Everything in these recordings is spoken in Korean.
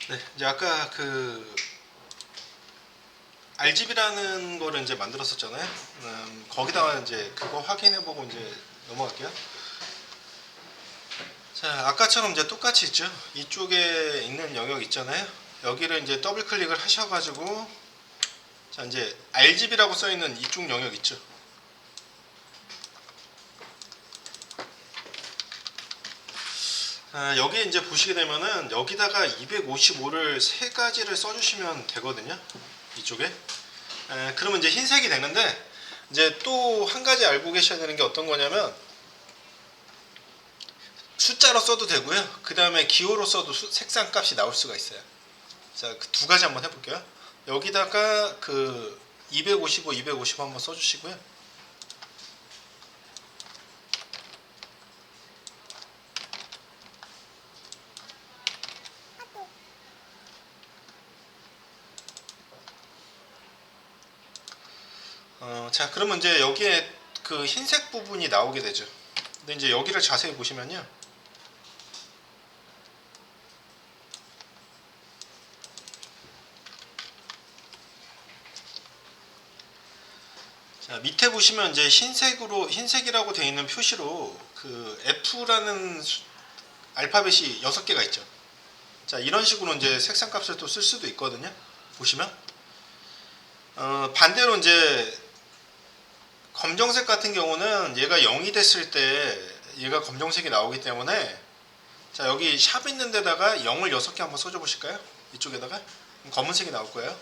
네, 이제 아까 그 RGB라는 거를 이제 만들었었잖아요. 거기다가 이제 그거 확인해보고 이제 넘어갈게요. 자, 아까처럼 이제 똑같이 있죠. 이쪽에 있는 영역 있잖아요. 여기를 이제 더블 클릭을 하셔가지고, 자, 이제 RGB라고 써있는 이쪽 영역 있죠. 여기 이제 보시게 되면은 여기다가 255를 세 가지를 써주시면 되거든요. 이쪽에. 그러면 이제 흰색이 되는데, 이제 또 한 가지 알고 계셔야 되는 게 어떤 거냐면, 숫자로 써도 되고요. 그 다음에 기호로 써도 색상 값이 나올 수가 있어요. 자, 그 두 가지 한번 해볼게요. 여기다가 그 255, 255 한번 써주시고요. 자, 그러면 이제 여기에 그 흰색 부분이 나오게 되죠. 근데 이제 여기를 자세히 보시면요. 자, 밑에 보시면 이제 흰색이라고 되어 있는 표시로 그 F라는 알파벳이 6개가 있죠. 자, 이런 식으로 이제 색상 값을 또 쓸 수도 있거든요. 보시면. 반대로 이제 검정색 같은 경우는 얘가 0이 됐을 때 얘가 검정색이 나오기 때문에, 자, 여기 샵 있는 데다가 0을 6개 한번 써줘 보실까요? 이쪽에다가 검은색이 나올 거예요.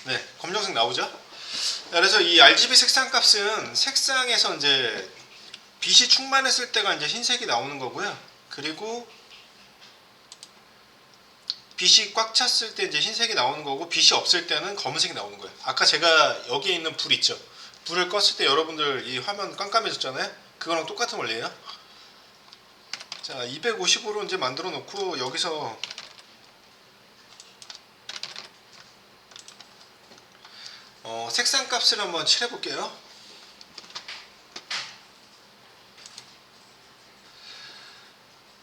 네, 검정색 나오죠? 그래서 이 RGB 색상 값은 색상에서 이제 빛이 충만했을 때가 이제 흰색이 나오는 거고요. 그리고 빛이 꽉 찼을 때 이제 흰색이 나오는 거고, 빛이 없을 때는 검은색이 나오는 거예요. 아까 제가 여기에 있는 불 있죠. 불을 껐을 때 여러분들 이 화면 깜깜해졌잖아요. 그거랑 똑같은 원리예요. 자, 255로 이제 만들어 놓고 여기서 색상 값을 한번 칠해 볼게요.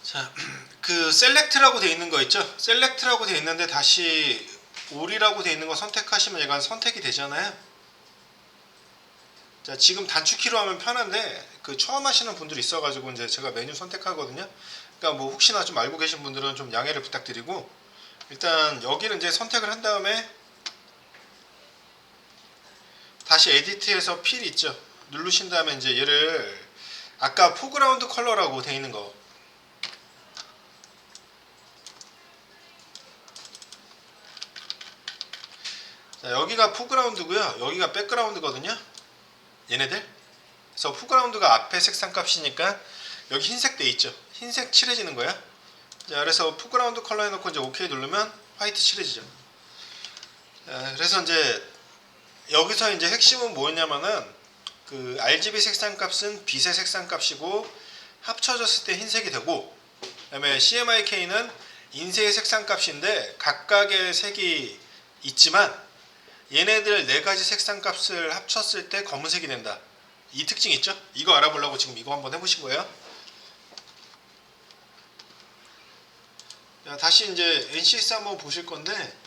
자, 그 셀렉트라고 되어 있는 거 있죠? 셀렉트라고 되어 있는데 다시 올이라고 되어 있는 거 선택하시면 얘가 선택이 되잖아요. 자, 지금 단축키로 하면 편한데 그 처음 하시는 분들이 있어가지고 이제 제가 메뉴 선택하거든요. 그러니까 뭐 혹시나 좀 알고 계신 분들은 좀 양해를 부탁드리고, 일단 여기를 이제 선택을 한 다음에 다시 에디트에서 필 있죠? 누르신 다음에 이제 얘를 아까 포그라운드 컬러라고 되어 있는 거, 자, 여기가 포그라운드고요. 여기가 백그라운드거든요. 얘네들. 그래서 포그라운드가 앞에 색상 값이니까 여기 흰색 돼 있죠. 흰색 칠해지는 거야. 자, 그래서 포그라운드 컬러 해놓고 이제 OK 누르면 화이트 칠해지죠. 자, 그래서 이제 여기서 이제 핵심은 뭐였냐면은 그 RGB 색상 값은 빛의 색상 값이고 합쳐졌을 때 흰색이 되고, 그다음에 CMYK는 인쇄의 색상 값인데 각각의 색이 있지만 얘네들 네 가지 색상 값을 합쳤을 때 검은색이 된다. 이 특징 있죠? 이거 알아보려고 지금 이거 한번 해보신 거예요. 자, 다시 이제 NCS 한번 보실 건데,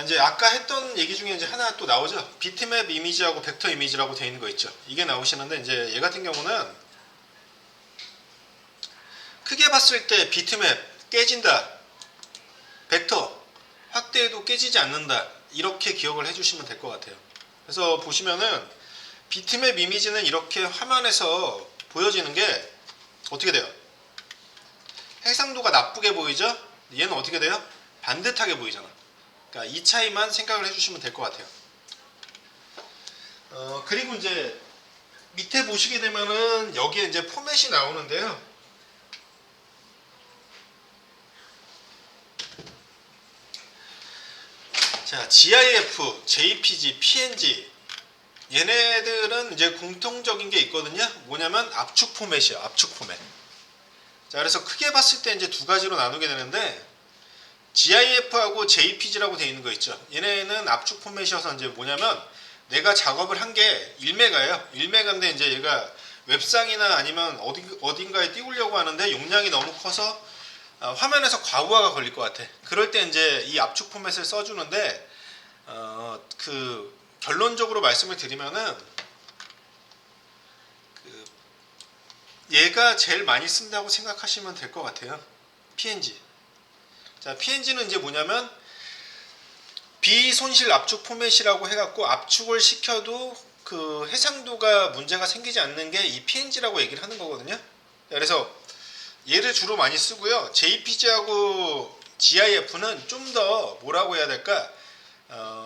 이제 아까 했던 얘기 중에 이제 하나 또 나오죠. 비트맵 이미지하고 벡터 이미지라고 되어 있는 거 있죠. 이게 나오시는데 이제 얘 같은 경우는 크게 봤을 때 비트맵 깨진다, 벡터 확대해도 깨지지 않는다, 이렇게 기억을 해주시면 될 것 같아요. 그래서 보시면은 비트맵 이미지는 이렇게 화면에서 보여지는 게 어떻게 돼요? 해상도가 나쁘게 보이죠? 얘는 어떻게 돼요? 반듯하게 보이잖아. 그러니까 이 차이만 생각을 해주시면 될 것 같아요. 그리고 이제 밑에 보시게 되면은 여기에 이제 포맷이 나오는데요. 자, GIF, JPG, PNG, 얘네들은 이제 공통적인 게 있거든요. 뭐냐면 압축 포맷이에요. 압축 포맷. 자, 그래서 크게 봤을 때 이제 두 가지로 나누게 되는데, GIF하고 JPG라고 되어 있는 거 있죠. 얘네는 압축 포맷이어서 이제 뭐냐면 내가 작업을 한 게 1메가예요. 1메가인데 이제 얘가 웹상이나 아니면 어딘가에 띄우려고 하는데 용량이 너무 커서 화면에서 과부하가 걸릴 것 같아. 그럴 때 이제 이 압축 포맷을 써주는데 그 결론적으로 말씀을 드리면은 그 얘가 제일 많이 쓴다고 생각하시면 될 것 같아요. PNG. 자, PNG는 이제 뭐냐면 비손실 압축 포맷이라고 해갖고 압축을 시켜도 그 해상도가 문제가 생기지 않는 게 이 PNG라고 얘기를 하는 거거든요. 그래서 얘를 주로 많이 쓰고요. JPG하고 GIF는 좀 더 뭐라고 해야 될까?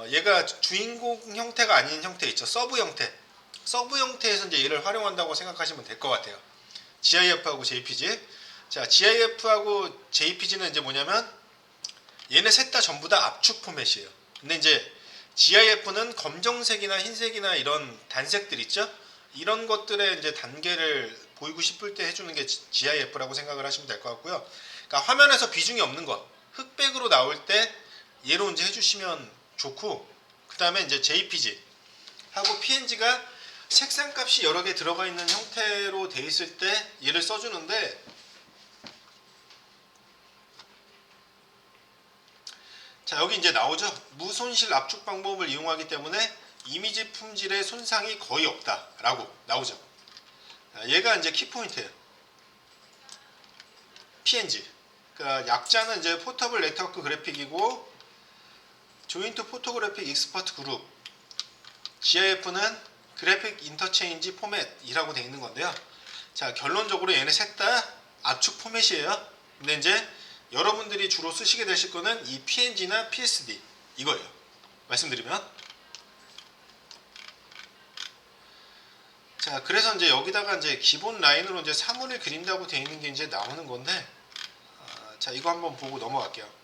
얘가 주인공 형태가 아닌 형태 있죠. 서브 형태. 서브 형태에서 이제 얘를 활용한다고 생각하시면 될 것 같아요. GIF하고 JPG. 자, GIF하고 JPG는 이제 뭐냐면 얘네 셋 다 전부 다 압축 포맷이에요. 근데 이제 GIF는 검정색이나 흰색이나 이런 단색들 있죠? 이런 것들의 이제 단계를 보이고 싶을 때 해주는 게 GIF라고 생각을 하시면 될 것 같고요. 그러니까 화면에서 비중이 없는 거, 흑백으로 나올 때 얘로 이제 해주시면 좋고, 그 다음에 이제 JPG 하고 PNG가 색상 값이 여러 개 들어가 있는 형태로 돼 있을 때 얘를 써주는데, 자, 여기 이제 나오죠. 무손실 압축 방법을 이용하기 때문에 이미지 품질의 손상이 거의 없다라고 나오죠. 얘가 이제 키포인트예요. PNG. 그러니까 약자는 이제 포터블 네트워크 그래픽이고, 조인트 포토그래픽 익스퍼트 그룹. GIF는 그래픽 인터체인지 포맷이라고 되어 있는 건데요. 자, 결론적으로 얘네 셋 다 압축 포맷이에요. 근데 이제 여러분들이 주로 쓰시게 되실 거는 이 PNG나 PSD 이거예요. 말씀드리면, 자, 그래서 이제 여기다가 이제 기본 라인으로 이제 사물을 그린다고 되어 있는 게 이제 나오는 건데, 자, 이거 한번 보고 넘어갈게요.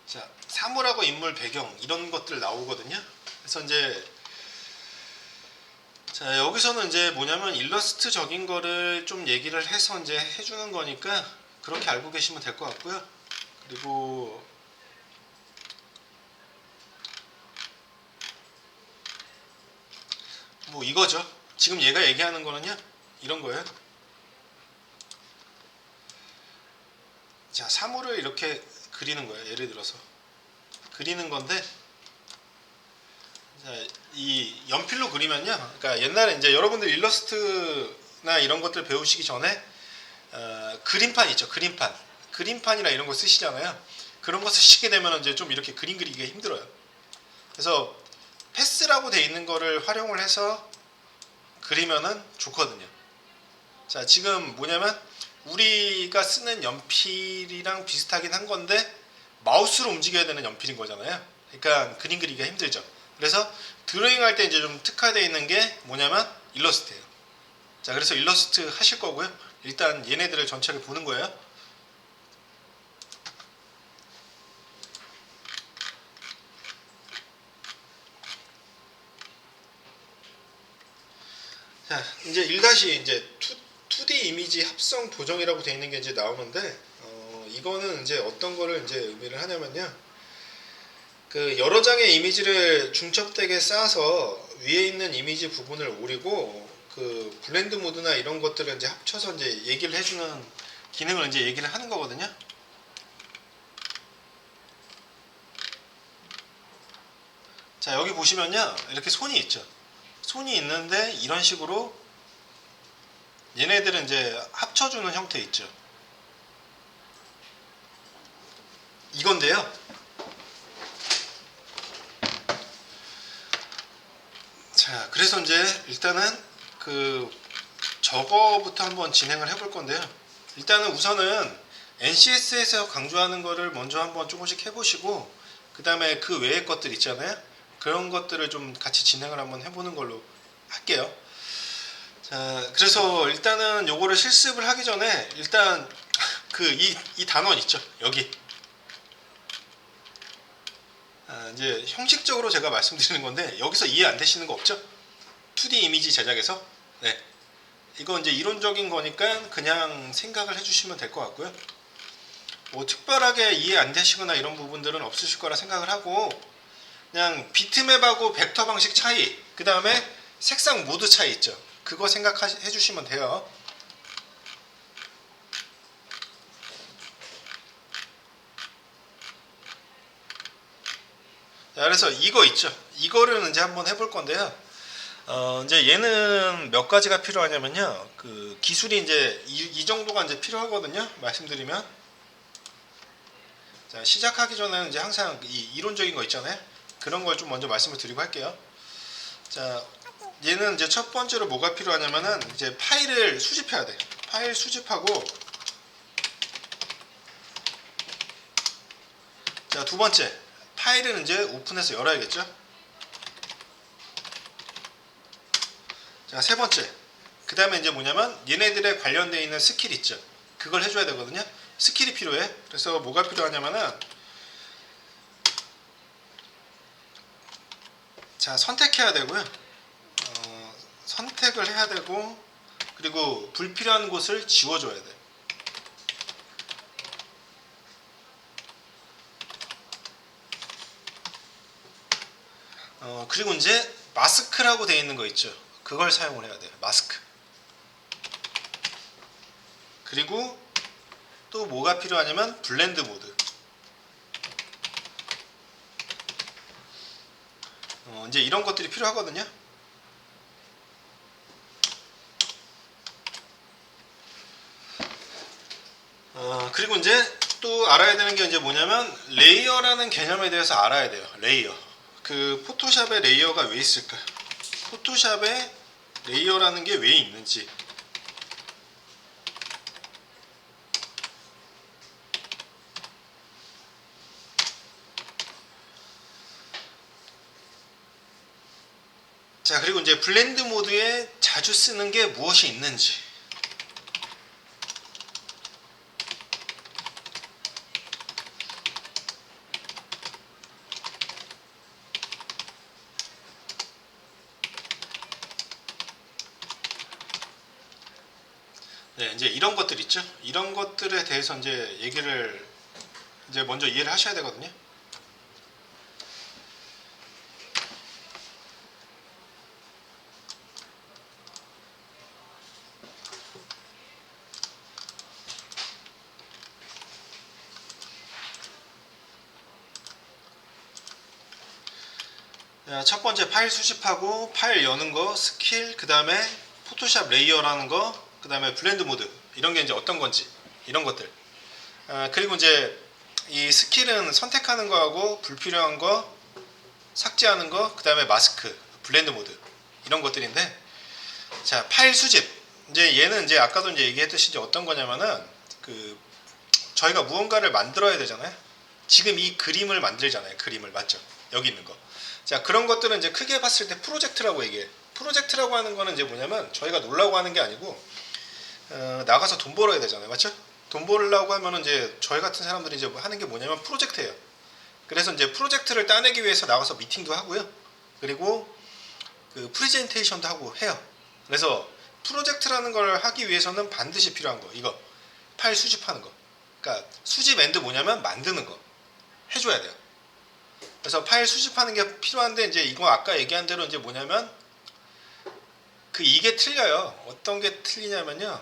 자, 사물하고 인물 배경 이런 것들 나오거든요. 그래서 이제 자, 여기서는 이제 뭐냐면 일러스트적인 거를 좀 얘기를 해서 이제 해주는 거니까 그렇게 알고 계시면 될 것 같고요. 그리고 뭐 이거죠. 지금 얘가 얘기하는 거는요, 이런 거예요. 자, 사물을 이렇게 그리는 거예요. 예를 들어서 그리는 건데, 자, 이 연필로 그리면요, 그러니까 옛날에 이제 여러분들 일러스트나 이런 것들 배우시기 전에 그림판 있죠. 그림판이나 이런 거 쓰시잖아요. 그런 거 쓰시게 되면 이제 좀 이렇게 그림 그리기가 힘들어요. 그래서 패스라고 돼 있는 거를 활용을 해서 그리면은 좋거든요. 자, 지금 뭐냐면 우리가 쓰는 연필이랑 비슷하긴 한 건데 마우스로 움직여야 되는 연필인 거잖아요. 그러니까 그림 그리기가 힘들죠. 그래서 드로잉 할 때 이제 좀 특화되어 있는 게 뭐냐면 일러스트예요. 자, 그래서 일러스트 하실 거고요. 일단 얘네들을 전체를 보는 거예요. 자, 이제 1- 이제 2D 이미지 합성 보정이라고 되어 있는 게 이제 나오는데, 이거는 이제 어떤 거를 이제 의미를 하냐면요. 그 여러 장의 이미지를 중첩되게 쌓아서 위에 있는 이미지 부분을 오리고 그 블렌드 모드나 이런 것들을 이제 합쳐서 이제 얘기를 해주는 기능을 이제 얘기를 하는 거거든요. 자, 여기 보시면요, 이렇게 손이 있죠. 손이 있는데 이런 식으로 얘네들은 이제 합쳐주는 형태 있죠. 이건데요. 자, 그래서 이제 일단은 그 저거부터 한번 진행을 해볼 건데요. 일단은 우선은 NCS에서 강조하는 거를 먼저 한번 조금씩 해보시고, 그 다음에 그 외의 것들 있잖아요. 그런 것들을 좀 같이 진행을 한번 해보는 걸로 할게요. 자, 그래서 일단은 요거를 실습을 하기 전에 일단 그 이 단원 있죠. 여기 이제 형식적으로 제가 말씀드리는 건데 여기서 이해 안 되시는 거 없죠? 2D 이미지 제작에서. 네. 이거 이제 이론적인 거니까 그냥 생각을 해주시면 될 것 같고요. 뭐 특별하게 이해 안 되시거나 이런 부분들은 없으실 거라 생각을 하고, 그냥 비트맵하고 벡터 방식 차이, 그 다음에 색상 모드 차이 있죠. 그거 생각해 주시면 돼요. 자, 그래서 이거 있죠. 이거를 이제 한번 해볼 건데요. 이제 얘는 몇 가지가 필요하냐면요. 그 기술이 이제 이 정도가 이제 필요하거든요. 말씀드리면. 자, 시작하기 전에는 이제 항상 이 이론적인 거 있잖아요. 그런 걸 좀 먼저 말씀을 드리고 할게요. 자, 얘는 이제 첫 번째로 뭐가 필요하냐면은 이제 파일을 수집해야 돼. 파일 수집하고, 자, 두 번째 파일을 이제 오픈해서 열어야겠죠. 자, 세 번째, 그 다음에 이제 뭐냐면 얘네들에 관련되어 있는 스킬 있죠. 그걸 해줘야 되거든요. 스킬이 필요해. 그래서 뭐가 필요하냐면은, 자, 선택해야 되고요. 선택을 해야 되고, 그리고 불필요한 곳을 지워줘야 돼. 그리고 이제 마스크라고 되어 있는 거 있죠. 그걸 사용을 해야 돼요. 마스크. 그리고 또 뭐가 필요하냐면 블렌드 모드. 이제 이런 것들이 필요하거든요. 그리고 이제 또 알아야 되는 게 이제 뭐냐면 레이어라는 개념에 대해서 알아야 돼요. 레이어. 그 포토샵에 레이어가 왜 있을까? 포토샵에 레이어라는 게 왜 있는지. 자, 그리고 이제 블렌드 모드에 자주 쓰는 게 무엇이 있는지. 네, 이제 이런 것들 있죠. 이런 것들에 대해서 이제 얘기를 이제 먼저 이해를 하셔야 되거든요. 자, 첫 번째 파일 수집하고 파일 여는 거, 스킬, 그 다음에 포토샵 레이어라는 거, 그 다음에 블렌드 모드, 이런 게 이제 어떤 건지, 이런 것들. 그리고 이제 이 스킬은 선택하는 거하고 불필요한 거 삭제하는 거, 그 다음에 마스크, 블렌드 모드, 이런 것들인데, 자, 파일 수집. 이제 얘는 이제 아까도 이제 얘기했듯이 이제 어떤 거냐면은 그 저희가 무언가를 만들어야 되잖아요. 지금 이 그림을 만들잖아요. 그림을, 맞죠? 여기 있는 거. 자, 그런 것들은 이제 크게 봤을 때 프로젝트라고 얘기해. 프로젝트라고 하는 거는 이제 뭐냐면 저희가 놀라고 하는 게 아니고 나가서 돈 벌어야 되잖아요. 맞죠? 돈 벌려고 하면은 이제 저희 같은 사람들이 이제 하는 게 뭐냐면 프로젝트예요. 그래서 이제 프로젝트를 따내기 위해서 나가서 미팅도 하고요. 그리고 그 프레젠테이션도 하고 해요. 그래서 프로젝트라는 걸 하기 위해서는 반드시 필요한 거, 이거 파일 수집하는 거. 그러니까 수집 앤드 뭐냐면 만드는 거 해줘야 돼요. 그래서 파일 수집하는 게 필요한데, 이제 이거 아까 얘기한 대로 이제 뭐냐면 그 이게 틀려요. 어떤 게 틀리냐면요.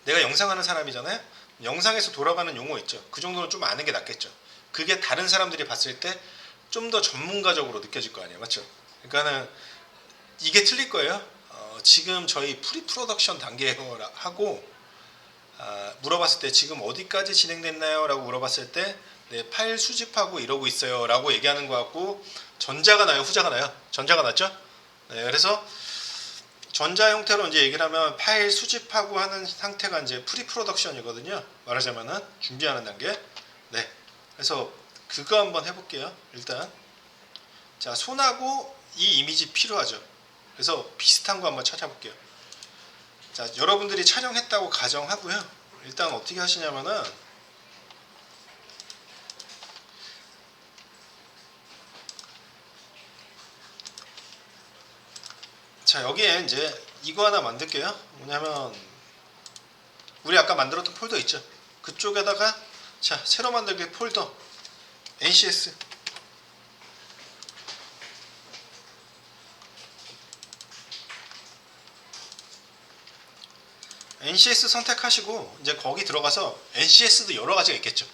내가 영상하는 사람이잖아요. 영상에서 돌아가는 용어 있죠. 그 정도는 좀 아는 게 낫겠죠. 그게 다른 사람들이 봤을 때 좀 더 전문가적으로 느껴질 거 아니에요. 맞죠? 그러니까는 이게 틀릴 거예요. 지금 저희 프리 프로덕션 단계예요 하고 물어봤을 때 지금 어디까지 진행됐나요? 라고 물어봤을 때 네, 파일 수집하고 이러고 있어요 라고 얘기하는 것 같고, 전자가 나요? 후자가 나요? 전자가 낫죠? 네, 그래서 전자 형태로 이제 얘기를 하면 파일 수집하고 하는 상태가 이제 프리 프로덕션이거든요. 말하자면은 준비하는 단계. 네. 그래서 그거 한번 해볼게요. 일단. 자, 손하고 이 이미지 필요하죠. 그래서 비슷한 거 한번 찾아볼게요. 자, 여러분들이 촬영했다고 가정하고요. 일단 어떻게 하시냐면은 자, 여기에 이제 이거 하나 만들게요. 뭐냐면 우리 아까 만들었던 폴더 있죠. 그쪽에다가 자, 새로 만들기 폴더 NCS 선택하시고 이제 거기 들어가서 NCS도 여러 가지가 있겠죠.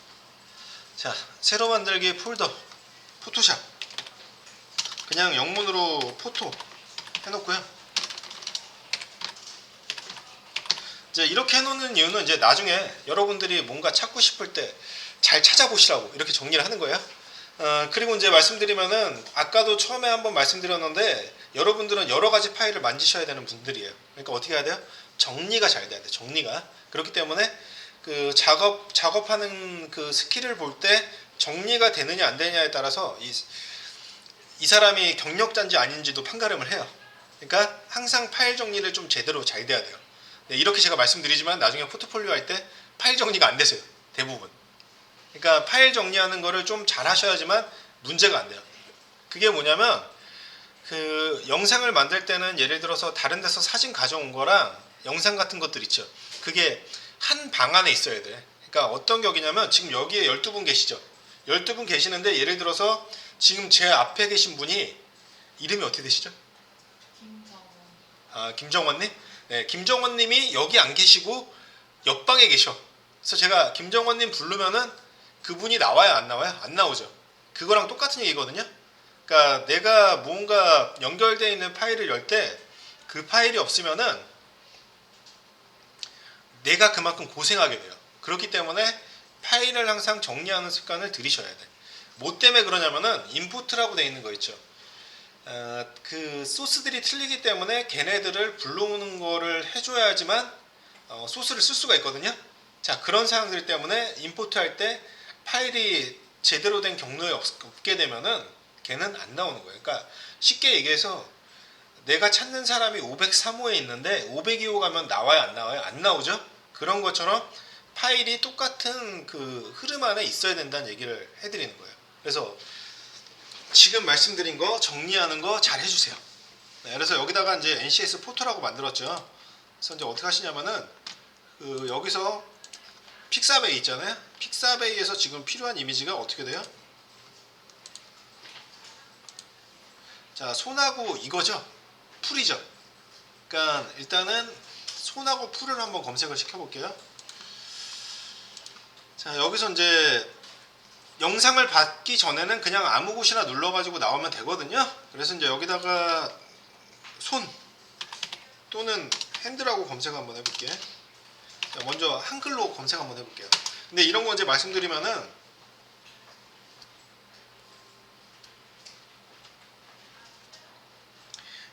자, 새로 만들기 폴더 포토샵 그냥 영문으로 포토 해놓고요. 이제 이렇게 해놓는 이유는 이제 나중에 여러분들이 뭔가 찾고 싶을 때 잘 찾아보시라고 이렇게 정리를 하는 거예요. 그리고 이제 말씀드리면은 아까도 처음에 한번 말씀드렸는데 여러분들은 여러 가지 파일을 만지셔야 되는 분들이에요. 그러니까 어떻게 해야 돼요? 정리가 잘 돼야 돼. 정리가. 그렇기 때문에 그 작업하는 그 스킬을 볼 때 정리가 되느냐 안 되느냐에 따라서 이 사람이 경력자인지 아닌지도 판가름을 해요. 그러니까 항상 파일 정리를 좀 제대로 잘 돼야 돼요. 네, 이렇게 제가 말씀드리지만 나중에 포트폴리오 할 때 파일 정리가 안 되세요. 대부분. 그러니까 파일 정리하는 거를 좀 잘 하셔야지만 문제가 안 돼요. 그게 뭐냐면 그 영상을 만들 때는 예를 들어서 다른 데서 사진 가져온 거랑 영상 같은 것들 있죠. 그게 한 방 안에 있어야 돼. 그러니까 어떤 격이냐면 지금 여기에 12분 계시죠. 12분 계시는데 예를 들어서 지금 제 앞에 계신 분이 이름이 어떻게 되시죠? 김정원님? 네, 김정원님이 여기 안 계시고 옆방에 계셔. 그래서 제가 김정원님 부르면은 그분이 나와요, 안 나와요? 안 나오죠. 그거랑 똑같은 얘기거든요. 그러니까 내가 뭔가 연결되어 있는 파일을 열 때 그 파일이 없으면은 내가 그만큼 고생하게 돼요. 그렇기 때문에 파일을 항상 정리하는 습관을 들이셔야 돼. 뭐 때문에 그러냐면은 인풋이라고 되어 있는 거 있죠. 그 소스들이 틀리기 때문에 걔네들을 불러오는 거를 해줘야지만 소스를 쓸 수가 있거든요. 자, 그런 상황들 때문에 임포트 할 때 파일이 제대로 된 경로에 없게 되면은 걔는 안 나오는 거예요. 그러니까 쉽게 얘기해서 내가 찾는 사람이 503호에 있는데 502호 가면 나와요, 안 나와요? 안 나오죠? 그런 것처럼 파일이 똑같은 그 흐름 안에 있어야 된다는 얘기를 해드리는 거예요. 그래서 지금 말씀드린 거 정리하는 거 잘 해주세요. 네, 그래서 여기다가 이제 NCS 포토라고 만들었죠. 그래서 이제 어떻게 하시냐면은 그 여기서 픽사베이 있잖아요. 픽사베이에서 지금 필요한 이미지가 어떻게 돼요? 자, 손하고 이거죠. 풀이죠. 그러니까 일단은 손하고 풀을 한번 검색을 시켜볼게요. 자, 여기서 이제 영상을 받기 전에는 그냥 아무 곳이나 눌러가지고 나오면 되거든요. 그래서 이제 여기다가 손 또는 핸드라고 검색 한번 해볼게요. 자, 먼저 한글로 검색 한번 해볼게요. 근데 이런 거 이제 말씀드리면은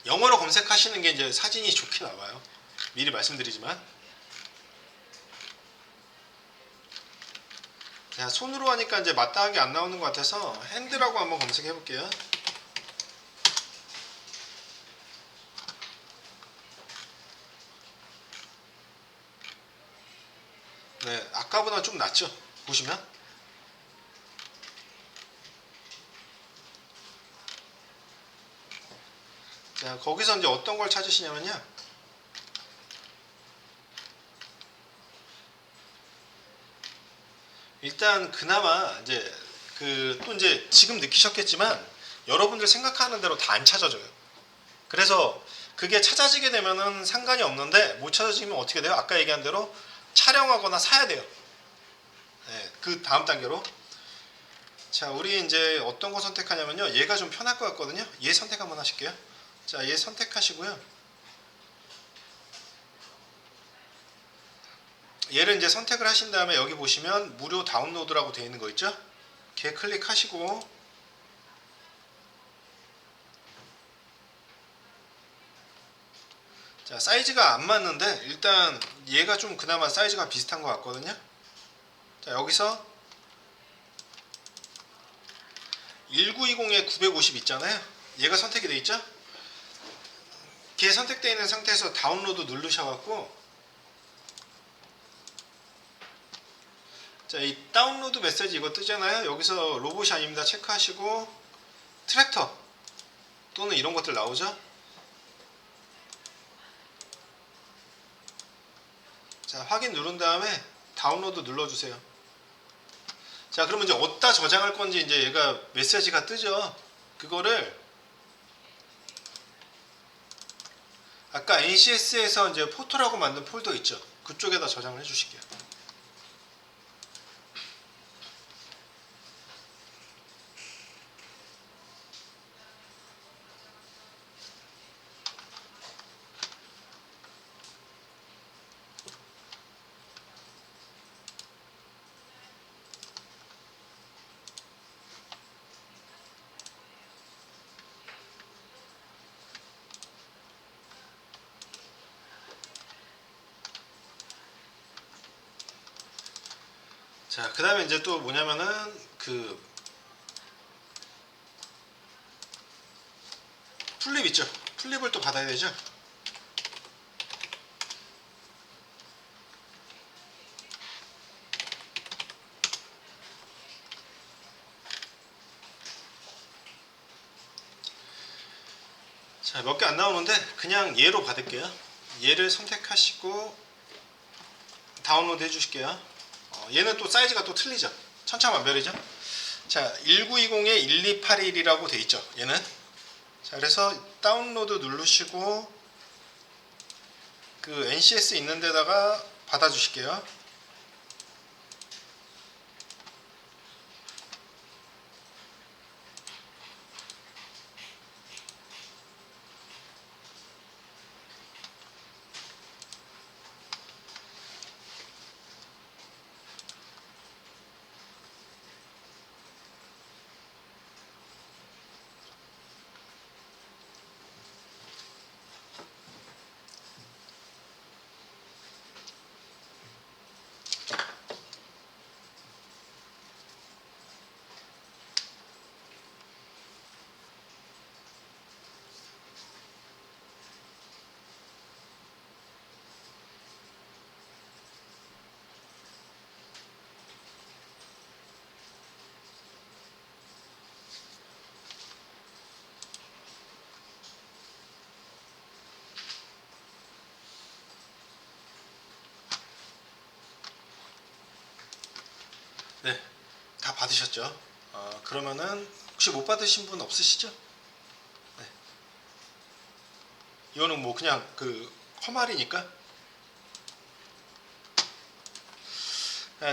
영어로 검색하시는 게 이제 사진이 좋게 나와요. 미리 말씀드리지만. 자, 손으로 하니까 이제 마땅하게 안 나오는 것 같아서 핸드라고 한번 검색해 볼게요. 네, 아까보다 좀 낫죠? 보시면. 자, 거기서 이제 어떤 걸 찾으시냐면요. 일단 그나마 이제 그 또 이제 지금 느끼셨겠지만 여러분들 생각하는 대로 다 안 찾아져요. 그래서 그게 찾아지게 되면은 상관이 없는데 못 찾아지면 어떻게 돼요? 아까 얘기한 대로 촬영하거나 사야 돼요. 네, 그 다음 단계로. 자, 우리 이제 어떤 거 선택하냐면요. 얘가 좀 편할 것 같거든요. 얘 선택 한번 하실게요. 자, 얘 선택하시고요. 얘를 이제 선택을 하신 다음에 여기 보시면 무료 다운로드라고 되어 있는 거 있죠? 걔 클릭하시고 자, 사이즈가 안 맞는데 일단 얘가 좀 그나마 사이즈가 비슷한 것 같거든요. 자, 여기서 1920에 950 있잖아요. 얘가 선택이 돼 있죠? 걔 선택되어 있는 상태에서 다운로드 누르셔갖고 자, 이 다운로드 메시지 이거 뜨잖아요. 여기서 로봇이 아닙니다 체크하시고 트랙터 또는 이런 것들 나오죠. 자, 확인 누른 다음에 다운로드 눌러주세요. 자, 그러면 이제 어디다 저장할 건지 이제 얘가 메시지가 뜨죠. 그거를 아까 NCS에서 이제 포토라고 만든 폴더 있죠. 그쪽에다 저장을 해주실게요. 자, 그 다음에 이제 또 뭐냐면은 그 풀립 있죠. 풀립을 또 받아야 되죠. 자, 몇 개 안 나오는데 그냥 얘로 받을게요. 얘를 선택하시고 다운로드 해주실게요. 얘는 또 사이즈가 또 틀리죠. 천차만별이죠. 자, 1920에 1281이라고 돼 있죠. 얘는. 자, 그래서 다운로드 누르시고 그 NCS 있는 데다가 받아 주실게요. 네, 다 받으셨죠? 그러면은 혹시 못 받으신 분 없으시죠? 네. 이거는 뭐 그냥 그 컴알이니까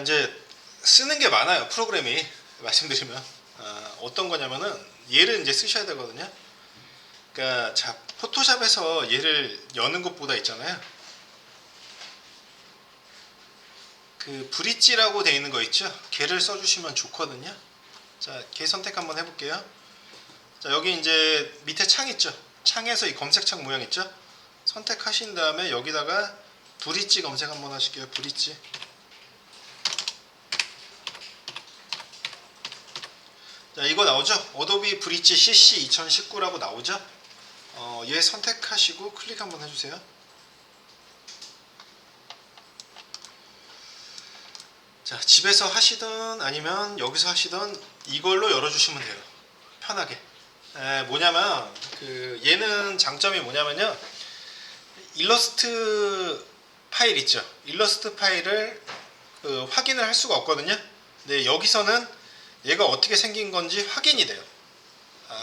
이제 쓰는 게 많아요. 프로그램이 말씀드리면 어떤 거냐면은 얘를 이제 쓰셔야 되거든요. 그러니까 자, 포토샵에서 얘를 여는 것보다 있잖아요. 그 브릿지라고 되어 있는 거 있죠? 걔를 써주시면 좋거든요. 자, 걔 선택 한번 해볼게요. 자, 여기 이제 밑에 창 있죠? 창에서 이 검색창 모양 있죠? 선택하신 다음에 여기다가 브릿지 검색 한번 하실게요. 브릿지. 자, 이거 나오죠? 어도비 브릿지 CC 2019라고 나오죠? 얘 선택하시고 클릭 한번 해주세요. 자, 집에서 하시든 아니면 여기서 하시든 이걸로 열어주시면 돼요. 편하게. 뭐냐면 그 얘는 장점이 뭐냐면요. 일러스트 파일 있죠. 일러스트 파일을 확인을 할 수가 없거든요. 근데 여기서는 얘가 어떻게 생긴 건지 확인이 돼요.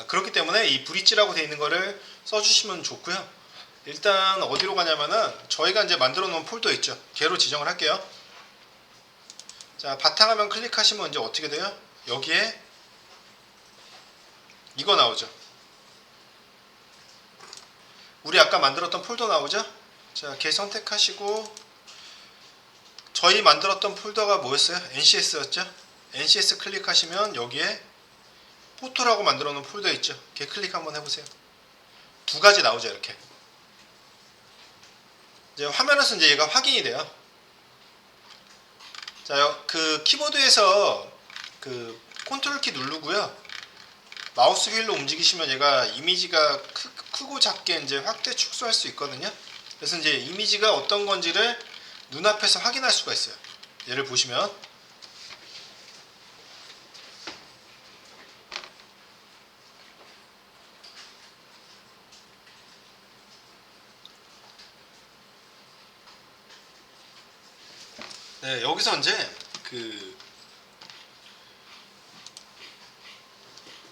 그렇기 때문에 이 브릿지라고 되어 있는 거를 써주시면 좋고요. 일단 어디로 가냐면은 저희가 이제 만들어 놓은 폴더 있죠. 걔로 지정을 할게요. 자, 바탕화면 클릭하시면 이제 어떻게 돼요? 여기에 이거 나오죠. 우리 아까 만들었던 폴더 나오죠? 자, 걔 선택하시고 저희 만들었던 폴더가 뭐였어요? NCS였죠? NCS 클릭하시면 여기에 포토라고 만들어 놓은 폴더 있죠? 걔 클릭 한번 해보세요. 두 가지 나오죠, 이렇게. 이제 화면에서 이제 얘가 확인이 돼요. 자, 그 키보드에서 그 컨트롤 키 누르고요. 마우스 휠로 움직이시면 얘가 이미지가 크고 작게 이제 확대 축소할 수 있거든요. 그래서 이제 이미지가 어떤 건지를 눈앞에서 확인할 수가 있어요. 얘를 보시면 네, 여기서 이제 그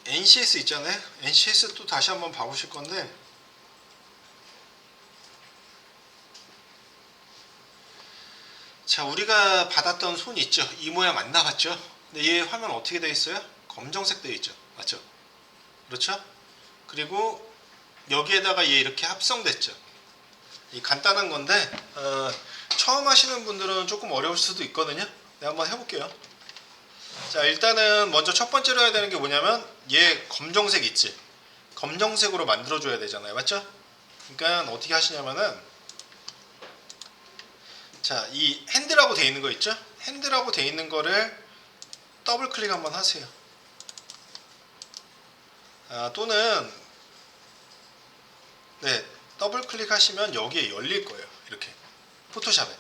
NCS 있잖아요. NCS 또 다시 한번 봐보실 건데, 자, 우리가 받았던 손 있죠. 이 모양 안 나왔죠. 근데 얘 화면 어떻게 되어 있어요? 검정색 되어 있죠. 맞죠? 그렇죠? 그리고 여기에다가 얘 이렇게 합성됐죠. 이 간단한 건데 처음 하시는 분들은 조금 어려울 수도 있거든요. 내가 한번 해볼게요. 자, 일단은 먼저 첫 번째로 해야 되는 게 뭐냐면 얘 검정색 있지. 검정색으로 만들어줘야 되잖아요. 맞죠? 그러니까 어떻게 하시냐면은, 자, 이 핸드라고 돼 있는 거 있죠? 핸드라고 돼 있는 거를 더블 클릭 한번 하세요. 또는 네, 더블 클릭하시면 여기에 열릴 거예요. 이렇게 포토샵에.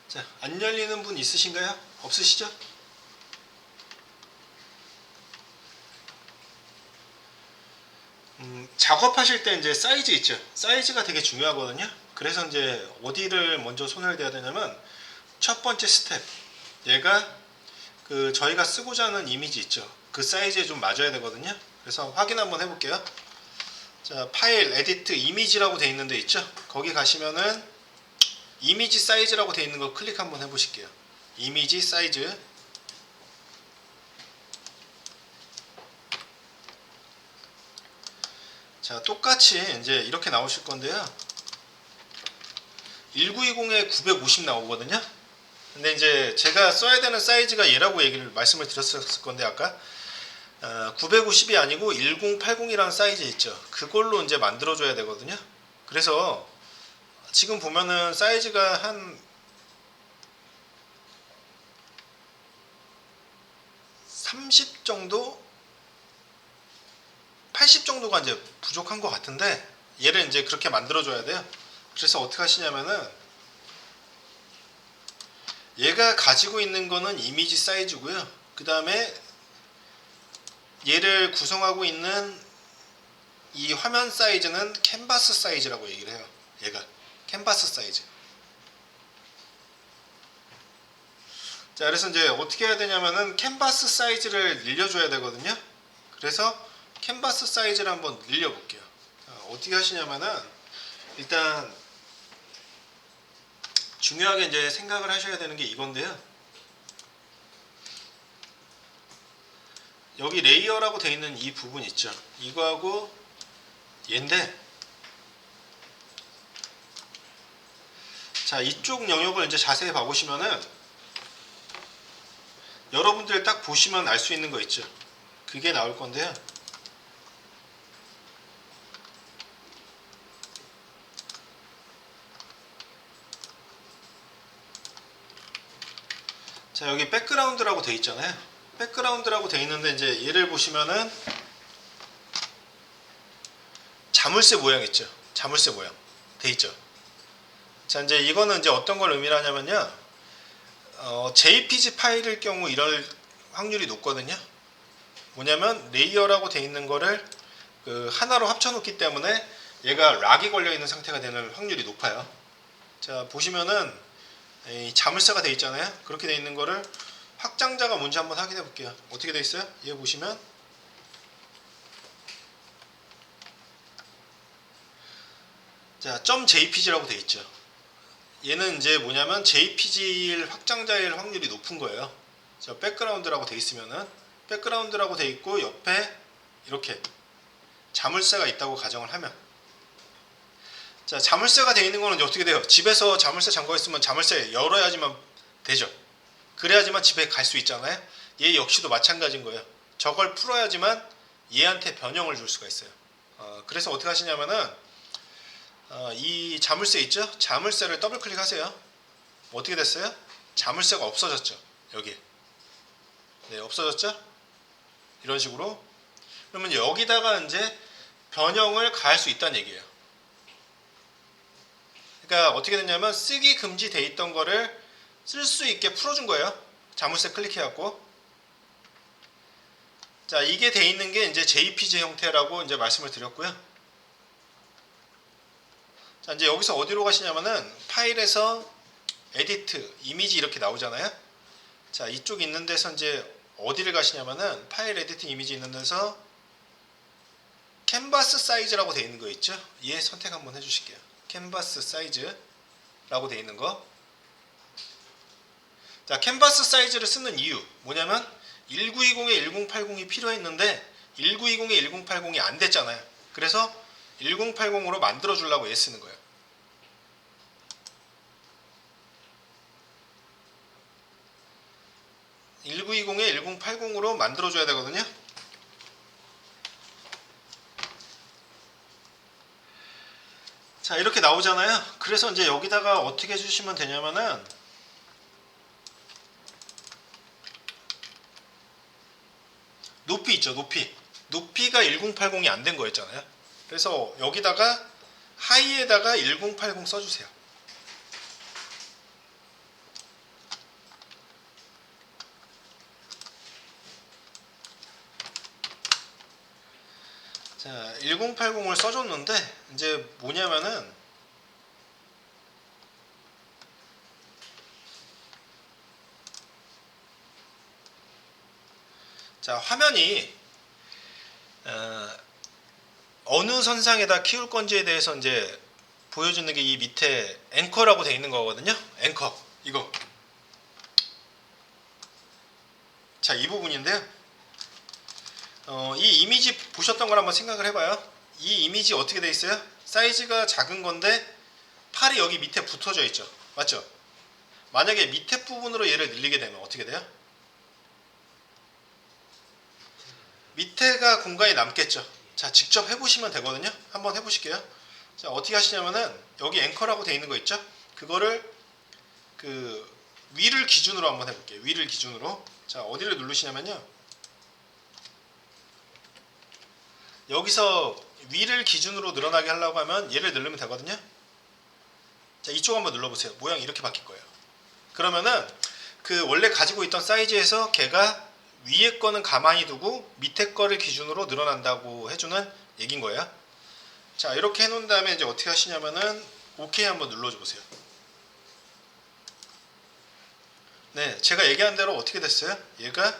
자, 안 열리는 분 있으신가요? 없으시죠? 작업하실 때 이제 사이즈 있죠. 사이즈가 되게 중요하거든요. 그래서 이제 어디를 먼저 손을 대야 되냐면, 첫 번째 스텝, 얘가 그 저희가 쓰고자 하는 이미지 있죠. 그 사이즈에 좀 맞아야 되거든요. 그래서 확인 한번 해볼게요. 자, 파일, 에디트, 이미지라고 돼 있는 데 있죠. 거기 가시면은 이미지 사이즈라고 돼 있는 거 클릭 한번 해보실게요. 이미지 사이즈. 자, 똑같이 이제 이렇게 나오실 건데요. 1920에 950 나오거든요. 근데 이제 제가 써야 되는 사이즈가 얘라고 말씀을 드렸을 건데, 아까 950이 아니고 1080이라는 사이즈 있죠. 그걸로 이제 만들어줘야 되거든요. 그래서 지금 보면은 사이즈가 한 30 정도, 80 정도가 이제 부족한 것 같은데, 얘를 이제 그렇게 만들어줘야 돼요. 그래서 어떻게 하시냐면은, 얘가 가지고 있는 거는 이미지 사이즈고요. 그 다음에 얘를 구성하고 있는 이 화면 사이즈는 캔버스 사이즈라고 얘기를 해요. 얘가 캔버스 사이즈. 자, 그래서 이제 어떻게 해야 되냐면은 캔버스 사이즈를 늘려줘야 되거든요. 그래서 캔버스 사이즈를 한번 늘려볼게요. 어떻게 하시냐면은, 일단 중요하게 이제 생각을 하셔야 되는 게 이건데요. 여기 레이어라고 되어 있는 이 부분 있죠. 이거하고 얘인데, 자, 이쪽 영역을 이제 자세히 봐보시면은 여러분들 딱 보시면 알 수 있는 거 있죠. 그게 나올 건데요. 자, 여기 백그라운드라고 돼 있잖아요. 백그라운드라고 돼 있는데, 이제 얘를 보시면은 자물쇠 모양 있죠. 자물쇠 모양 돼 있죠. 자, 이제 이거는 이제 어떤 걸 의미하냐면요, JPG 파일일 경우 이럴 확률이 높거든요. 뭐냐면 레이어라고 돼 있는 거를 그 하나로 합쳐놓기 때문에 얘가 락이 걸려 있는 상태가 되는 확률이 높아요. 자, 보시면은 이 자물쇠가 돼 있잖아요. 그렇게 돼 있는 거를 확장자가 뭔지 한번 확인해 볼게요. 어떻게 돼 있어요? 얘 보시면, 자, .jpg라고 돼 있죠. 얘는 이제 뭐냐면 JPG 확장자일 확률이 높은 거예요. 자, 백그라운드라고 돼 있으면은, 백그라운드라고 돼 있고 옆에 이렇게 자물쇠가 있다고 가정을 하면, 자, 자물쇠가 돼 있는 거는 이제 어떻게 돼요? 집에서 자물쇠 잠궈 있으면 자물쇠 열어야지만 되죠. 그래야지만 집에 갈 수 있잖아요. 얘 역시도 마찬가지인 거예요. 저걸 풀어야지만 얘한테 변형을 줄 수가 있어요. 그래서 어떻게 하시냐면은, 이 자물쇠 있죠? 자물쇠를 더블 클릭하세요. 어떻게 됐어요? 자물쇠가 없어졌죠. 여기. 네, 없어졌죠? 이런 식으로. 그러면 여기다가 이제 변형을 가할 수 있다는 얘기예요. 그러니까 어떻게 됐냐면, 쓰기 금지돼 있던 거를 쓸 수 있게 풀어준 거예요. 자물쇠 클릭해갖고. 자, 이게 돼 있는 게 이제 JPG 형태라고 이제 말씀을 드렸고요. 자, 이제 여기서 어디로 가시냐면은 파일에서 에디트, 이미지 이렇게 나오잖아요. 자, 이쪽 있는 데서 이제 어디를 가시냐면은 파일 에디트 이미지 있는 데서 캔버스 사이즈라고 돼 있는 거 있죠? 얘 선택 한번 해주실게요. 캔버스 사이즈라고 돼 있는 거. 자, 캔버스 사이즈를 쓰는 이유 뭐냐면 1920에 1080이 필요했는데 1920에 1080이 안 됐잖아요. 그래서 1080으로 만들어 주려고 얘 쓰는 거예요. (1920에 1080으로) 만들어 줘야 되거든요. 자, 이렇게 나오잖아요. 그래서 이제 여기다가 어떻게 해주시면 되냐면은 높이 있죠. 높이가 1080이 안 된 거였잖아요. 그래서 여기다가 하이에다가 1080 써주세요. 자, 1080을 써줬는데 이제 뭐냐면은 자, 화면이 어느 선상에다 키울 건지에 대해서 이제 보여주는 게 이 밑에 앵커라고 되어 있는 거거든요. 앵커 이거. 자, 이 부분인데요. 이 이미지 보셨던 걸 한번 생각을 해봐요. 이 이미지 어떻게 돼 있어요? 사이즈가 작은 건데 팔이 여기 밑에 붙어져 있죠. 맞죠? 만약에 밑에 부분으로 얘를 늘리게 되면 어떻게 돼요? 밑에가 공간이 남겠죠. 자, 직접 해보시면 되거든요. 한번 해보실게요. 자, 어떻게 하시냐면은 여기 앵커라고 돼 있는 거 있죠? 그거를 그 위를 기준으로 한번 해볼게요. 위를 기준으로. 자, 어디를 누르시냐면요. 여기서 위를 기준으로 늘어나게 하려고 하면 얘를 누르면 되거든요. 자, 이쪽 한번 눌러보세요. 모양이 이렇게 바뀔 거예요. 그러면은 그 원래 가지고 있던 사이즈에서 걔가 위에 거는 가만히 두고 밑에 거를 기준으로 늘어난다고 해주는 얘기인 거예요. 자, 이렇게 해놓은 다음에 이제 어떻게 하시냐면은 OK 한번 눌러줘 보세요. 네, 제가 얘기한 대로 어떻게 됐어요? 얘가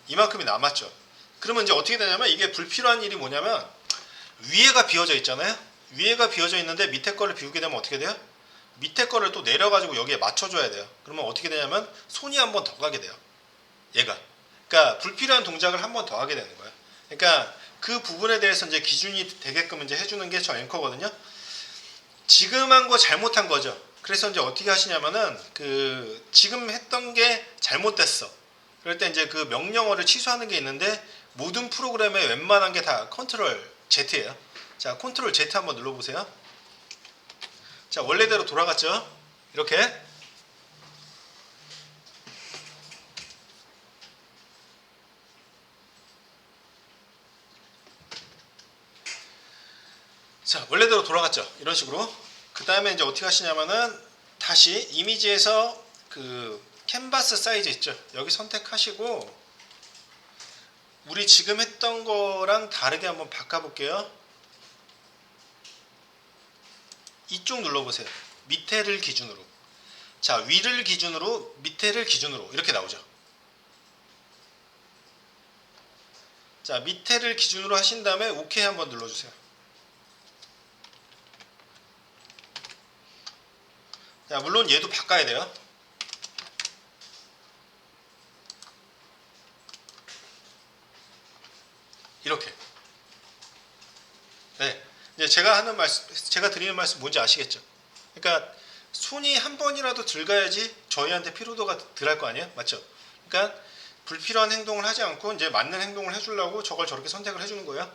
이만큼이 남았죠. 그러면 이제 어떻게 되냐면 이게 불필요한 일이 뭐냐면 위에가 비어져 있잖아요. 위에가 비어져 있는데 밑에 거를 비우게 되면 어떻게 돼요? 밑에 거를 또 내려가지고 여기에 맞춰줘야 돼요. 그러면 어떻게 되냐면 손이 한 번 더 가게 돼요. 얘가. 그러니까 불필요한 동작을 한 번 더 하게 되는 거예요. 그러니까 그 부분에 대해서 이제 기준이 되게끔 이제 해주는 게 저 앵커거든요. 지금 한 거 잘못한 거죠. 그래서 이제 어떻게 하시냐면은 그 지금 했던 게 잘못됐어. 그럴 때 이제 그 명령어를 취소하는 게 있는데 모든 프로그램에 웬만한 게 다 컨트롤 Z예요. 자, 컨트롤 Z 한번 눌러보세요. 자, 원래대로 돌아갔죠? 이렇게. 자, 원래대로 돌아갔죠? 이런 식으로. 그 다음에 이제 어떻게 하시냐면은 다시 이미지에서 그 캔버스 사이즈 있죠? 여기 선택하시고 우리 지금 했던 거랑 다르게 한번 바꿔볼게요. 이쪽 눌러보세요. 밑에를 기준으로. 자, 위를 기준으로, 밑에를 기준으로 이렇게 나오죠. 자, 밑에를 기준으로 하신 다음에 OK 한번 눌러주세요. 자, 물론 얘도 바꿔야 돼요. 이렇게. 네. 이제 제가 드리는 말씀 뭔지 아시겠죠? 그러니까 손이 한 번이라도 덜 가야지 저희한테 피로도가 덜 할 거 아니에요? 맞죠? 그러니까 불필요한 행동을 하지 않고 이제 맞는 행동을 해주려고 저걸 저렇게 선택을 해주는 거예요.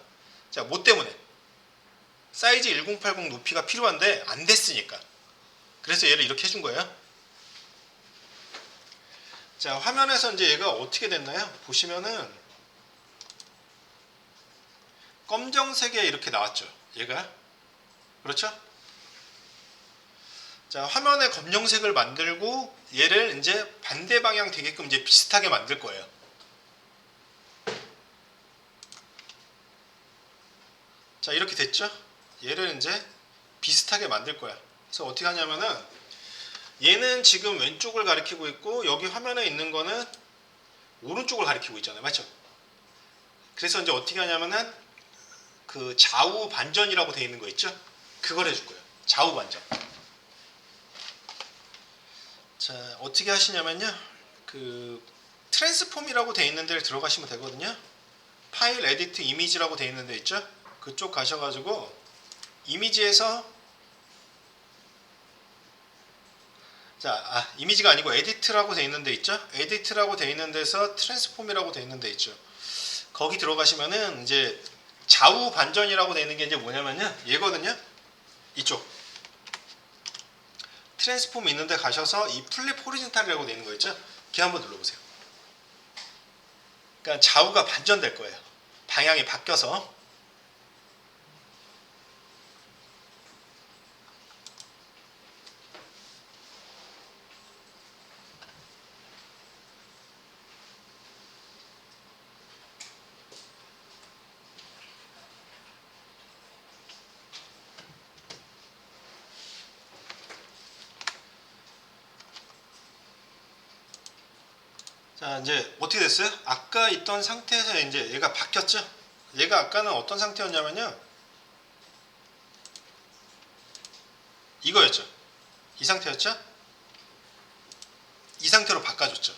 자, 뭐 때문에? 사이즈 1080 높이가 필요한데 안 됐으니까. 그래서 얘를 이렇게 해준 거예요. 자, 화면에서 이제 얘가 어떻게 됐나요? 보시면은 검정색에 이렇게 나왔죠. 얘가. 그렇죠? 자, 화면에 검정색을 만들고 얘를 이제 반대 방향 되게끔 이제 비슷하게 만들 거예요. 자, 이렇게 됐죠? 얘를 이제 비슷하게 만들 거야. 그래서 어떻게 하냐면은 얘는 지금 왼쪽을 가리키고 있고 여기 화면에 있는 거는 오른쪽을 가리키고 있잖아요. 맞죠? 그래서 이제 어떻게 하냐면은 그 좌우 반전이라고 되어 있는 거 있죠? 그걸 해줄 거예요. 좌우 반전. 자, 어떻게 하시냐면요. 그 트랜스폼이라고 되어 있는 데를 들어가시면 되거든요. 파일 에디트 이미지라고 되어 있는 데 있죠? 그쪽 가셔가지고 이미지에서 자, 이미지가 아니고 에디트라고 되어 있는 데 있죠? 에디트라고 되어 있는 데서 트랜스폼이라고 되어 있는 데 있죠. 거기 들어가시면은 이제 좌우 반전이라고 되어 있는 게 이제 뭐냐면요. 얘거든요. 이쪽. 트랜스폼 있는데 가셔서 이 플립 호리즌탈이라고 되어 있는 거 있죠? 걔 한번 눌러보세요. 그러니까 좌우가 반전될 거예요. 방향이 바뀌어서. 자, 이제 어떻게 됐어요? 아까 있던 상태에서 이제 얘가 바뀌었죠? 얘가 아까는 어떤 상태였냐면요. 이거였죠. 이 상태였죠? 이 상태로 바꿔줬죠.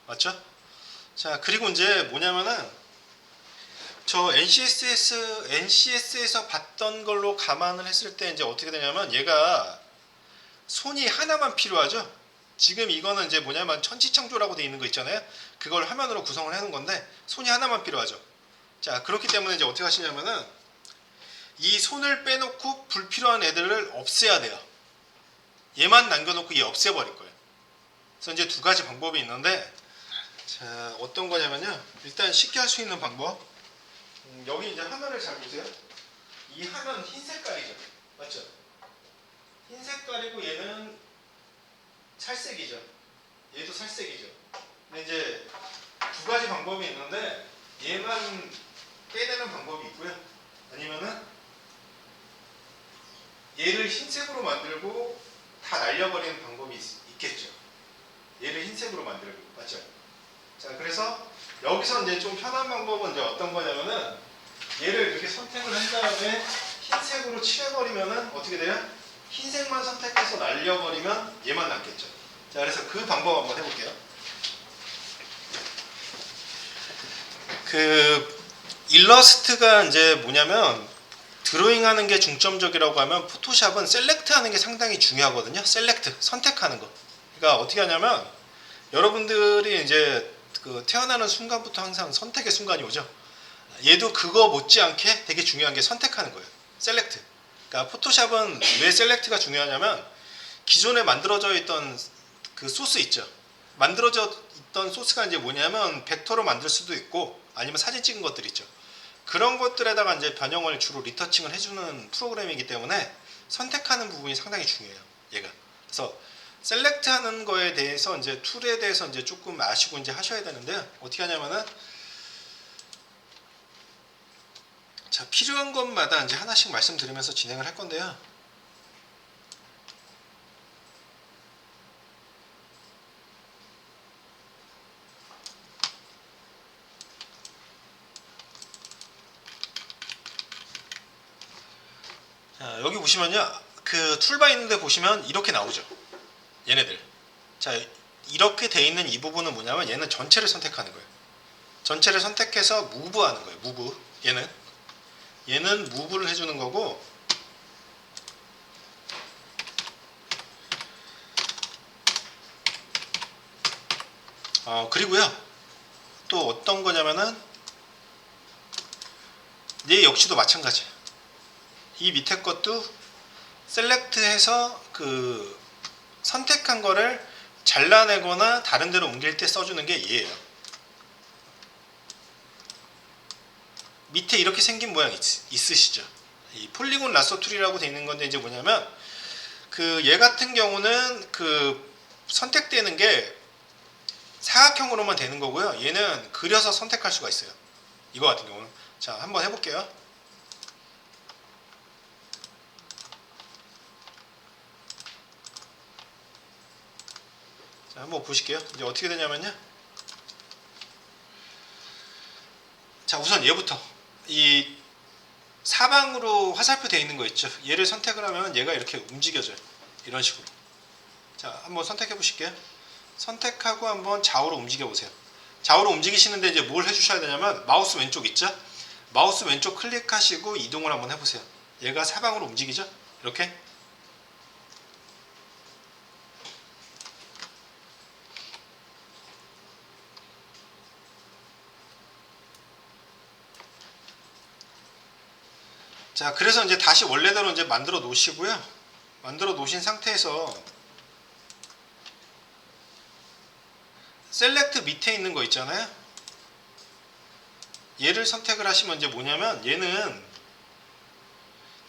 맞죠? 자, 그리고 이제 뭐냐면은 저 NCS에서 봤던 걸로 감안을 했을 때 이제 어떻게 되냐면 얘가 손이 하나만 필요하죠? 지금 이거는 이제 뭐냐면 천지창조라고 되어 있는 거 있잖아요. 그걸 화면으로 구성을 해놓은 건데 손이 하나만 필요하죠. 자, 그렇기 때문에 이제 어떻게 하시냐면은 이 손을 빼놓고 불필요한 애들을 없애야 돼요. 얘만 남겨놓고 얘 없애버릴 거예요. 그래서 이제 두 가지 방법이 있는데 자, 어떤 거냐면요. 일단 쉽게 할 수 있는 방법. 여기 이제 화면을 잘 보세요. 이 화면 흰 색깔이죠. 맞죠? 흰 색깔이고 얘는 살색이죠. 얘도 살색이죠. 근데 이제 두 가지 방법이 있는데 얘만 빼내는 방법이 있고요. 아니면은 얘를 흰색으로 만들고 다 날려버리는 방법이 있겠죠. 얘를 흰색으로 만들고. 맞죠? 자, 그래서 여기서 이제 좀 편한 방법은 이제 어떤 거냐면은 얘를 이렇게 선택을 한 다음에 흰색으로 칠해버리면은 어떻게 돼요? 흰색만 선택해서 날려버리면 얘만 남겠죠. 자, 그래서 그 방법 한번 해볼게요. 그 일러스트가 이제 뭐냐면 드로잉하는 게 중점적이라고 하면 포토샵은 셀렉트 하는 게 상당히 중요하거든요. 셀렉트, 선택하는 거. 그러니까 어떻게 하냐면 여러분들이 이제 그 태어나는 순간부터 항상 선택의 순간이 오죠. 얘도 그거 못지않게 되게 중요한 게 선택하는 거예요. 셀렉트. 그러니까 포토샵은 왜 셀렉트가 중요하냐면 기존에 만들어져 있던 그 소스 있죠. 만들어져 있던 소스가 이제 뭐냐면 벡터로 만들 수도 있고 아니면 사진 찍은 것들 있죠. 그런 것들에다가 이제 변형을 주로 리터칭을 해주는 프로그램이기 때문에 선택하는 부분이 상당히 중요해요. 얘가. 그래서 셀렉트 하는 거에 대해서 이제 툴에 대해서 이제 조금 아시고 이제 하셔야 되는데요. 어떻게 하냐면은 자, 필요한 것마다 이제 하나씩 말씀드리면서 진행을 할 건데요. 자, 여기 보시면요. 그 툴바 있는데 보시면 이렇게 나오죠. 얘네들. 자, 이렇게 돼 있는 이 부분은 뭐냐면 얘는 전체를 선택하는 거예요. 전체를 선택해서 무브 하는 거예요. 무브. 얘는 무브를 해주는 거고 그리고요. 또 어떤 거냐면은 얘 역시도 마찬가지예요. 이 밑에 것도 셀렉트해서 그 선택한 거를 잘라내거나 다른 데로 옮길 때 써주는 게 얘예요. 밑에 이렇게 생긴 모양 있으시죠? 이 폴리곤 라서 툴이라고 되어 있는 건데 이제 뭐냐면 그 얘 같은 경우는 그 선택되는 게 사각형으로만 되는 거고요. 얘는 그려서 선택할 수가 있어요. 이거 같은 경우는. 자, 한번 해볼게요. 자, 한번 보실게요. 이제 어떻게 되냐면요. 자, 우선 얘부터 이 사방으로 화살표 되어 있는 거 있죠. 얘를 선택을 하면 얘가 이렇게 움직여져요. 이런 식으로. 자, 한번 선택해 보실게요. 선택하고 한번 좌우로 움직여 보세요. 좌우로 움직이시는데 이제 뭘 해주셔야 되냐면 마우스 왼쪽 있죠? 마우스 왼쪽 클릭하시고 이동을 한번 해보세요. 얘가 사방으로 움직이죠? 이렇게. 자, 그래서 이제 다시 원래대로 이제 만들어 놓으시고요. 만들어 놓으신 상태에서 셀렉트 밑에 있는 거 있잖아요. 얘를 선택을 하시면 이제 뭐냐면 얘는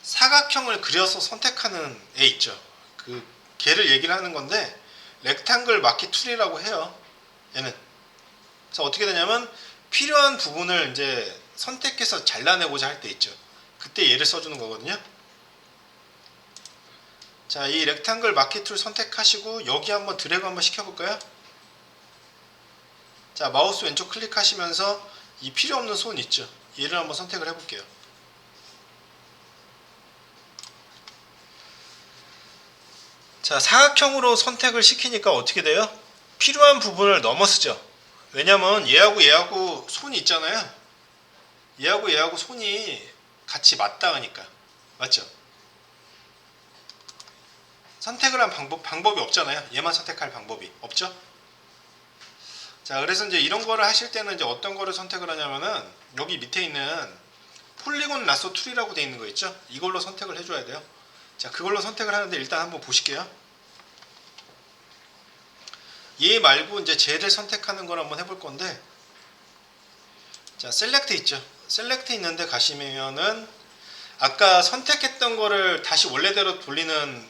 사각형을 그려서 선택하는 애 있죠. 그 걔를 얘기를 하는 건데 렉탱글 마키 툴이라고 해요. 얘는. 그래서 어떻게 되냐면 필요한 부분을 이제 선택해서 잘라내고자 할 때 있죠. 그때 얘를 써주는 거거든요. 자, 이 렉탱글 마키 툴 선택하시고 여기 한번 드래그 한번 시켜볼까요? 자, 마우스 왼쪽 클릭하시면서 이 필요 없는 손 있죠. 얘를 한번 선택을 해볼게요. 자, 사각형으로 선택을 시키니까 어떻게 돼요? 필요한 부분을 넘어서죠. 왜냐면 얘하고 손이 있잖아요. 얘하고 손이 같이 맞닿으니까. 맞죠? 선택을 한 방법이 없잖아요. 얘만 선택할 방법이 없죠? 자, 그래서 이제 이런 거를 하실 때는 이제 어떤 거를 선택을 하냐면은 여기 밑에 있는 폴리곤 라sso 툴이라고 되어 있는 거 있죠? 이걸로 선택을 해줘야 돼요. 자, 그걸로 선택을 하는데 일단 한번 보실게요. 얘 말고 이제 쟤를 선택하는 걸 한번 해볼 건데, 자, 셀렉트 있죠? 셀렉트 있는데 가시면은 아까 선택했던 거를 다시 원래대로 돌리는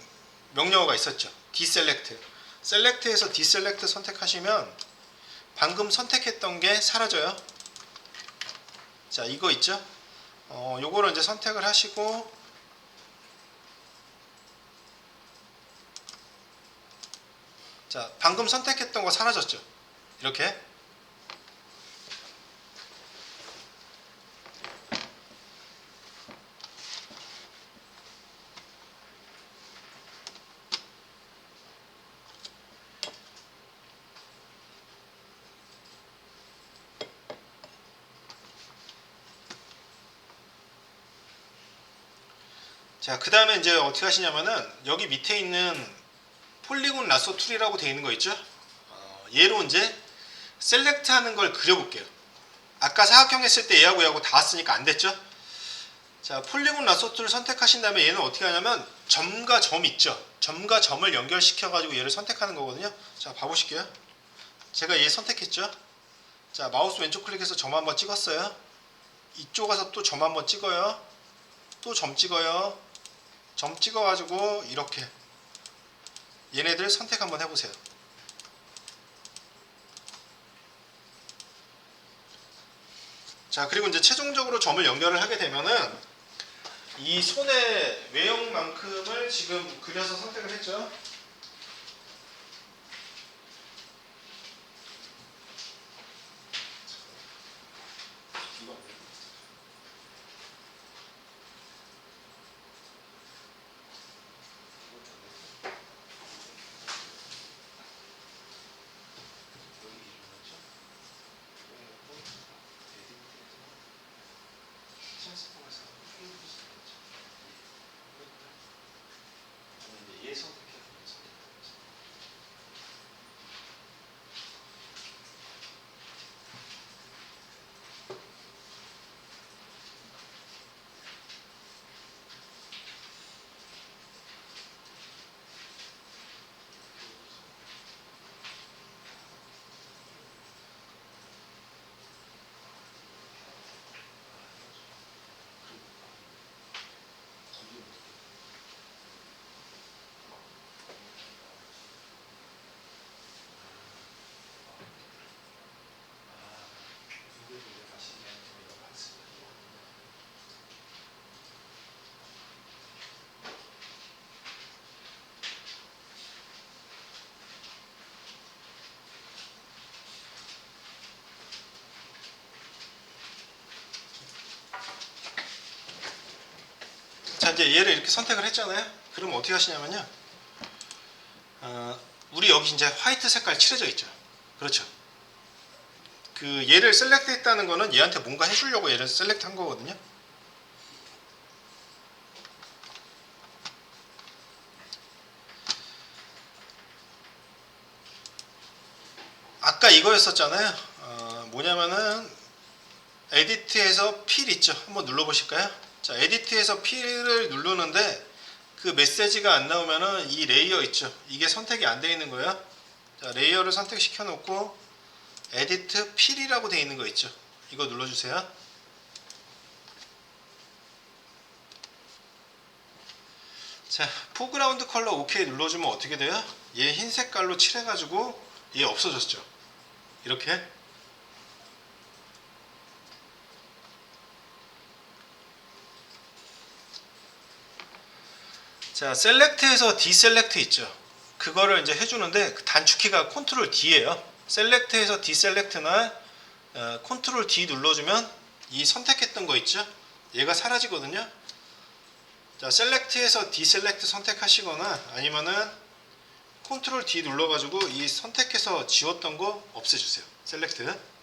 명령어가 있었죠. 디셀렉트. 셀렉트에서 디셀렉트 선택하시면 방금 선택했던 게 사라져요. 자, 이거 있죠? 요거를 이제 선택을 하시고 자, 방금 선택했던 거 사라졌죠? 이렇게. 자, 그 다음에 이제 어떻게 하시냐면은 여기 밑에 있는 폴리곤 라sso 툴이라고 되어 있는 거 있죠? 얘로 이제 셀렉트 하는 걸 그려볼게요. 아까 사각형 했을 때 얘하고 다 왔으니까 안 됐죠? 자, 폴리곤 라sso 툴을 선택하신 다음에 얘는 어떻게 하냐면 점과 점 있죠? 점과 점을 연결시켜 가지고 얘를 선택하는 거거든요. 자, 봐보실게요. 제가 얘 선택했죠? 자, 마우스 왼쪽 클릭해서 점 한번 찍었어요. 이쪽 가서 또 점 한번 찍어요. 또 점 찍어요. 점 찍어가지고 이렇게 얘네들 선택 한번 해보세요. 자, 그리고 이제 최종적으로 점을 연결을 하게 되면은 이 손의 외형만큼을 지금 그려서 선택을 했죠. 얘 선택해서 이제 얘를 이렇게 선택을 했잖아요. 그럼 어떻게 하시냐면요. 우리 여기 이제 화이트 색깔 칠해져 있죠. 그렇죠. 그 얘를 셀렉트 했다는 거는 얘한테 뭔가 해주려고 얘를 셀렉트 한 거거든요. 아까 이거였었잖아요. 뭐냐면은 에디트에서 필 있죠. 한번 눌러보실까요? 자, 에디트에서 필을 누르는데 그 메시지가 안 나오면은 이 레이어 있죠. 이게 선택이 안 되어 있는 거예요. 자, 레이어를 선택시켜 놓고 에디트 필이라고 되어 있는 거 있죠. 이거 눌러주세요. 자, 포그라운드 컬러 OK 눌러주면 어떻게 돼요? 얘 흰 색깔로 칠해가지고 얘 없어졌죠. 이렇게. 자, 셀렉트에서 디셀렉트 있죠. 그거를 이제 해주는데 그 단축키가 컨트롤 D예요. 셀렉트에서 디셀렉트나 컨트롤 D 눌러주면 이 선택했던 거 있죠. 얘가 사라지거든요. 자, 셀렉트에서 디셀렉트 선택하시거나 아니면은 컨트롤 D 눌러가지고 이 선택해서 지웠던 거 없애주세요. 셀렉트.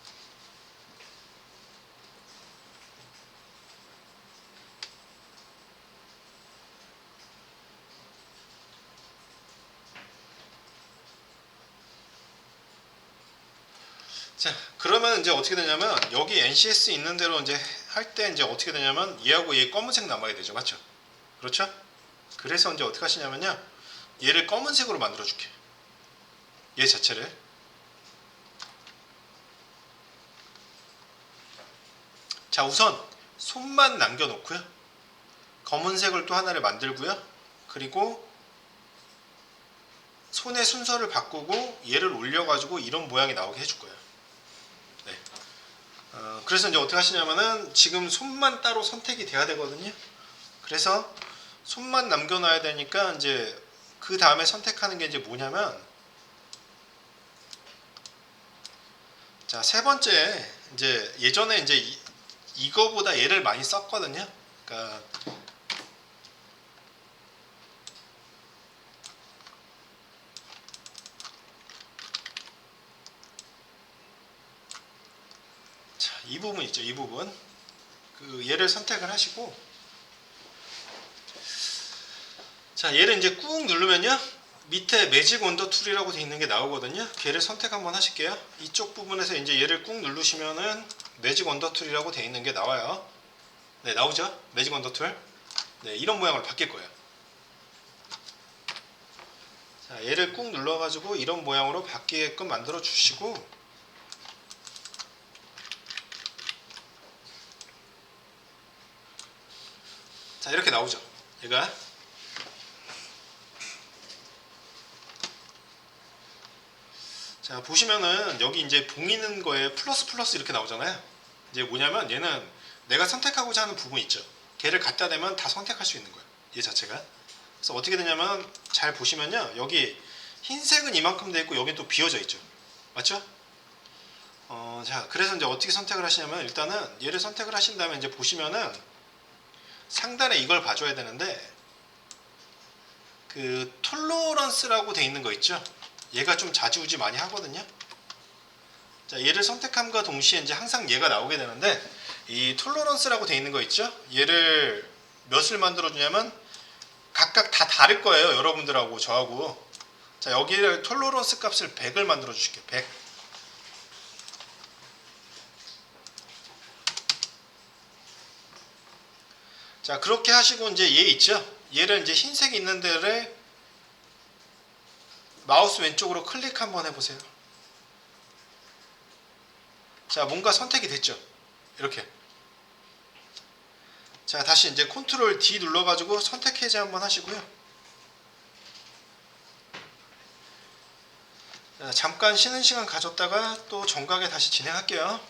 자, 그러면 이제 어떻게 되냐면 여기 NCS 있는 대로 이제 할 때 이제 어떻게 되냐면 얘하고 얘 검은색 남아야 되죠. 맞죠? 그렇죠? 그래서 이제 어떻게 하시냐면요. 얘를 검은색으로 만들어 줄게. 얘 자체를. 자, 우선 손만 남겨 놓고요. 검은색을 또 하나를 만들고요. 그리고 손의 순서를 바꾸고 얘를 올려가지고 이런 모양이 나오게 해줄 거예요. 네. 그래서 이제 어떻게 하시냐면은 지금 손만 따로 선택이 돼야 되거든요. 그래서 손만 남겨놔야 되니까 이제 그 다음에 선택하는 게 이제 뭐냐면, 자, 세 번째 이제 예전에 이제 이거보다 얘를 많이 썼거든요. 그러니까 자, 이 부분 있죠. 이 부분. 그 얘를 선택을 하시고, 자, 얘를 이제 꾹 누르면요. 밑에 매직 원더 툴이라고 되어 있는 게 나오거든요. 걔를 선택 한번 하실게요. 이쪽 부분에서 이제 얘를 꾹 누르시면은 매직 원더 툴이라고 되어 있는 게 나와요. 네, 나오죠? 매직 원더 툴. 네, 이런 모양으로 바뀔 거예요. 자, 얘를 꾹 눌러가지고 이런 모양으로 바뀌게끔 만들어 주시고, 자, 이렇게 나오죠. 얘가. 자, 보시면은 여기 이제 보이는 거에 플러스 플러스 이렇게 나오잖아요. 이제 뭐냐면 얘는 내가 선택하고자 하는 부분 있죠. 걔를 갖다 대면 다 선택할 수 있는 거예요. 얘 자체가. 그래서 어떻게 되냐면 잘 보시면요. 여기 흰색은 이만큼 돼 있고 여기 또 비어져 있죠. 맞죠? 자, 그래서 이제 어떻게 선택을 하시냐면 일단은 얘를 선택을 하신 다음에 이제 보시면은 상단에 이걸 봐줘야 되는데 그 톨러런스라고 돼 있는 거 있죠. 얘가 좀 좌지우지 많이 하거든요. 자, 얘를 선택함과 동시에 이제 항상 얘가 나오게 되는데 이 톨러런스라고 돼 있는 거 있죠. 얘를 몇을 만들어 주냐면 각각 다 다를 거예요. 여러분들하고 저하고. 자, 여기를 톨러런스 값을 100을 만들어 주실게요. 100. 자, 그렇게 하시고 이제 얘 있죠. 얘를 이제 흰색이 있는 데를 마우스 왼쪽으로 클릭 한번 해보세요. 자, 뭔가 선택이 됐죠. 이렇게. 자, 다시 이제 컨트롤 D 눌러가지고 선택 해제 한번 하시고요. 자, 잠깐 쉬는 시간 가졌다가 또 정각에 다시 진행할게요.